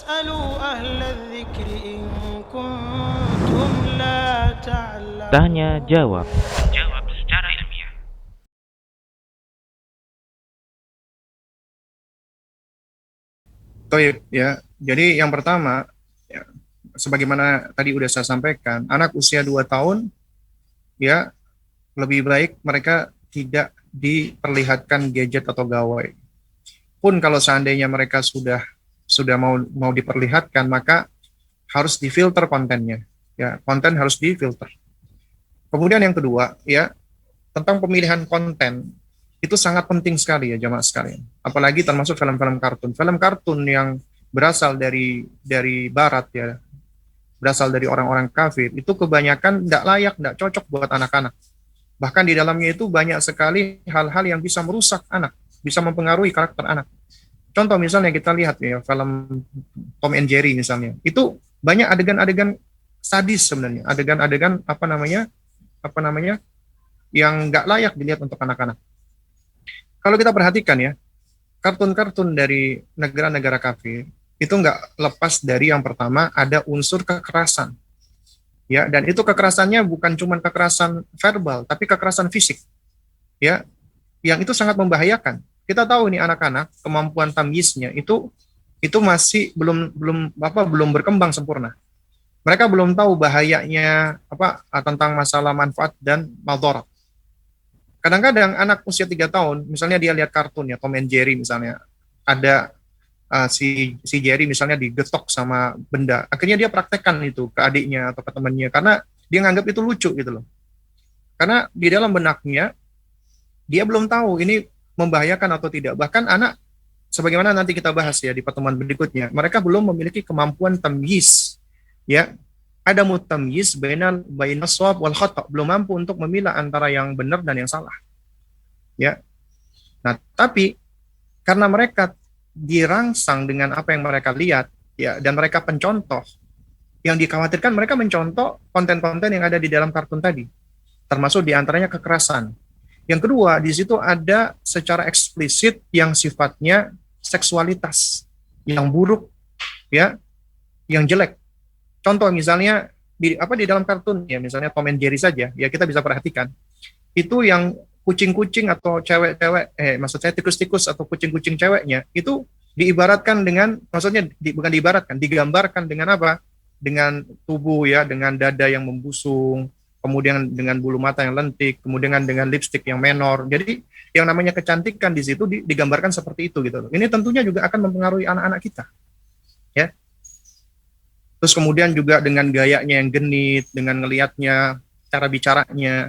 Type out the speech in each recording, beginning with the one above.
فاسألوا أهل الذكر إن كنتم لا Tanya تعلمون. jawab. Jawab secara ilmiah. Toib ya. Jadi yang pertama, ya, sebagaimana tadi udah saya sampaikan, anak usia 2 tahun ya lebih baik mereka tidak diperlihatkan gadget atau gawai. Pun kalau seandainya mereka sudah mau diperlihatkan, maka harus difilter kontennya. Ya, konten harus difilter. Kemudian yang kedua, ya, tentang pemilihan konten itu sangat penting sekali ya jamaah sekalian. Apalagi termasuk film-film kartun. Film kartun yang berasal dari barat ya, berasal dari orang-orang kafir, itu kebanyakan tidak layak, tidak cocok buat anak-anak. Bahkan di dalamnya itu banyak sekali hal-hal yang bisa merusak anak, bisa mempengaruhi karakter anak. Contoh misalnya kita lihat ya film Tom and Jerry misalnya, itu banyak adegan-adegan sadis sebenarnya, adegan-adegan apa namanya yang nggak layak dilihat untuk anak-anak. Kalau kita perhatikan ya, kartun-kartun dari negara-negara kafir itu nggak lepas dari yang pertama ada unsur kekerasan, ya, dan itu kekerasannya bukan cuma kekerasan verbal, tapi kekerasan fisik, ya, yang itu sangat membahayakan. Kita tahu nih anak-anak kemampuan tamyiznya itu masih belum berkembang sempurna. Mereka belum tahu bahayanya tentang masalah manfaat dan madarat. Kadang-kadang anak usia 3 tahun, misalnya dia lihat kartun ya Tom and Jerry misalnya, ada si Jerry misalnya digetok sama benda, akhirnya dia praktekkan itu ke adiknya atau ke temannya karena dia nganggap itu lucu gitu loh. Karena di dalam benaknya dia belum tahu ini membahayakan atau tidak. Bahkan anak, sebagaimana nanti kita bahas ya di pertemuan berikutnya, mereka belum memiliki kemampuan tamyiz, ya. Ada mutamyiz bainas shawab wal khata, belum mampu untuk memilah antara yang benar dan yang salah. Ya. Nah, tapi karena mereka dirangsang dengan apa yang mereka lihat, ya, dan mereka pencontoh, yang dikhawatirkan mereka mencontoh konten-konten yang ada di dalam kartun tadi, termasuk diantaranya kekerasan. Yang kedua, di situ ada secara eksplisit yang sifatnya seksualitas, yang buruk, ya, yang jelek. Contoh misalnya di dalam kartun ya, misalnya Tom and Jerry saja, ya kita bisa perhatikan itu yang kucing-kucing atau cewek-cewek, maksud saya tikus-tikus atau kucing-kucing ceweknya itu diibaratkan dengan, maksudnya bukan diibaratkan, digambarkan dengan apa? Dengan tubuh ya, dengan dada yang membusung, kemudian dengan bulu mata yang lentik, kemudian dengan lipstik yang menor. Jadi yang namanya kecantikan di situ digambarkan seperti itu gitu. Ini tentunya juga akan mempengaruhi anak-anak kita, ya. Terus kemudian juga dengan gayanya yang genit, dengan ngelihatnya, cara bicaranya,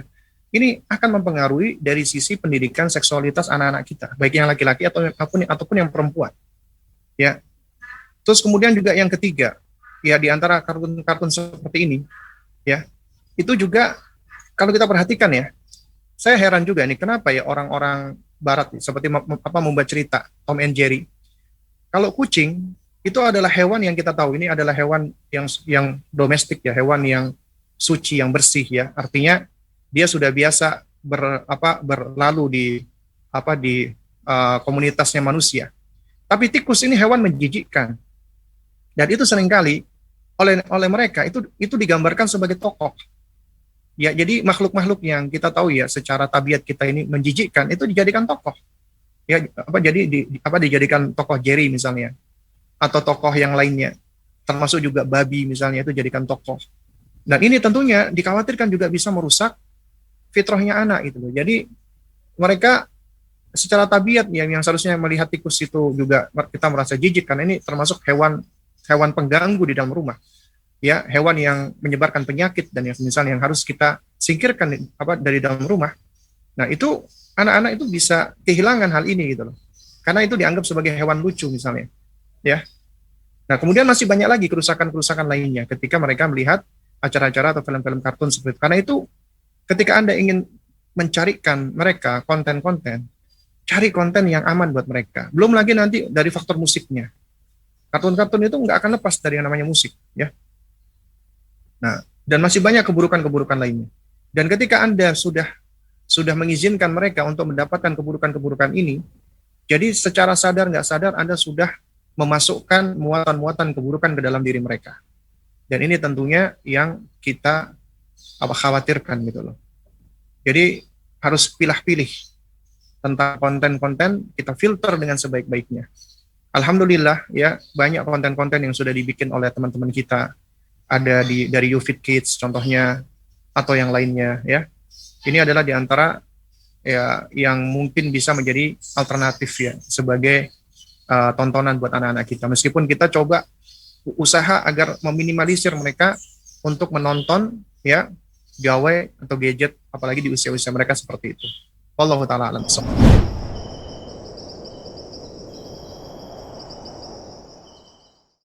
ini akan mempengaruhi dari sisi pendidikan seksualitas anak-anak kita, baik yang laki-laki ataupun yang perempuan, ya. Terus kemudian juga yang ketiga, ya di antara kartun-kartun seperti ini, ya, itu juga kalau kita perhatikan ya, saya heran juga nih kenapa ya orang-orang Barat seperti membuat cerita Tom and Jerry. Kalau kucing itu adalah hewan yang kita tahu ini adalah hewan yang domestik ya, hewan yang suci, yang bersih ya. Artinya dia sudah biasa berlalu di komunitasnya manusia. Tapi tikus ini hewan menjijikkan. Dan itu seringkali oleh mereka itu digambarkan sebagai tokoh. Ya, jadi makhluk-makhluk yang kita tahu ya secara tabiat kita ini menjijikkan itu dijadikan tokoh. Ya, dijadikan tokoh Jerry misalnya, atau tokoh yang lainnya, termasuk juga babi misalnya itu jadikan tokoh. Dan ini tentunya dikhawatirkan juga bisa merusak fitrahnya anak gitu loh. Jadi mereka secara tabiat yang seharusnya melihat tikus itu juga kita merasa jijik karena ini termasuk hewan pengganggu di dalam rumah. Ya, hewan yang menyebarkan penyakit dan yang misalnya yang harus kita singkirkan dari dalam rumah. Nah, itu anak-anak itu bisa kehilangan hal ini gitu loh. Karena itu dianggap sebagai hewan lucu misalnya. Ya. Nah, kemudian masih banyak lagi kerusakan-kerusakan lainnya ketika mereka melihat acara-acara atau film-film kartun seperti itu. Karena itu ketika Anda ingin mencarikan mereka konten-konten, cari konten yang aman buat mereka. Belum lagi nanti dari faktor musiknya. Kartun-kartun itu nggak akan lepas dari yang namanya musik, ya. Nah, dan masih banyak keburukan-keburukan lainnya. Dan ketika Anda sudah mengizinkan mereka untuk mendapatkan keburukan-keburukan ini, jadi secara sadar nggak sadar Anda sudah memasukkan muatan-muatan keburukan ke dalam diri mereka. Dan ini tentunya yang kita khawatirkan gitu loh. Jadi harus pilih-pilih tentang konten-konten, kita filter dengan sebaik-baiknya. Alhamdulillah ya, banyak konten-konten yang sudah dibikin oleh teman-teman kita, ada dari YouFit Kids contohnya, atau yang lainnya ya. Ini adalah di antara ya yang mungkin bisa menjadi alternatif ya sebagai tontonan buat anak-anak kita. Meskipun kita coba usaha agar meminimalisir mereka untuk menonton ya gawai atau gadget, apalagi di usia-usia mereka seperti itu. Wallahu taala alam.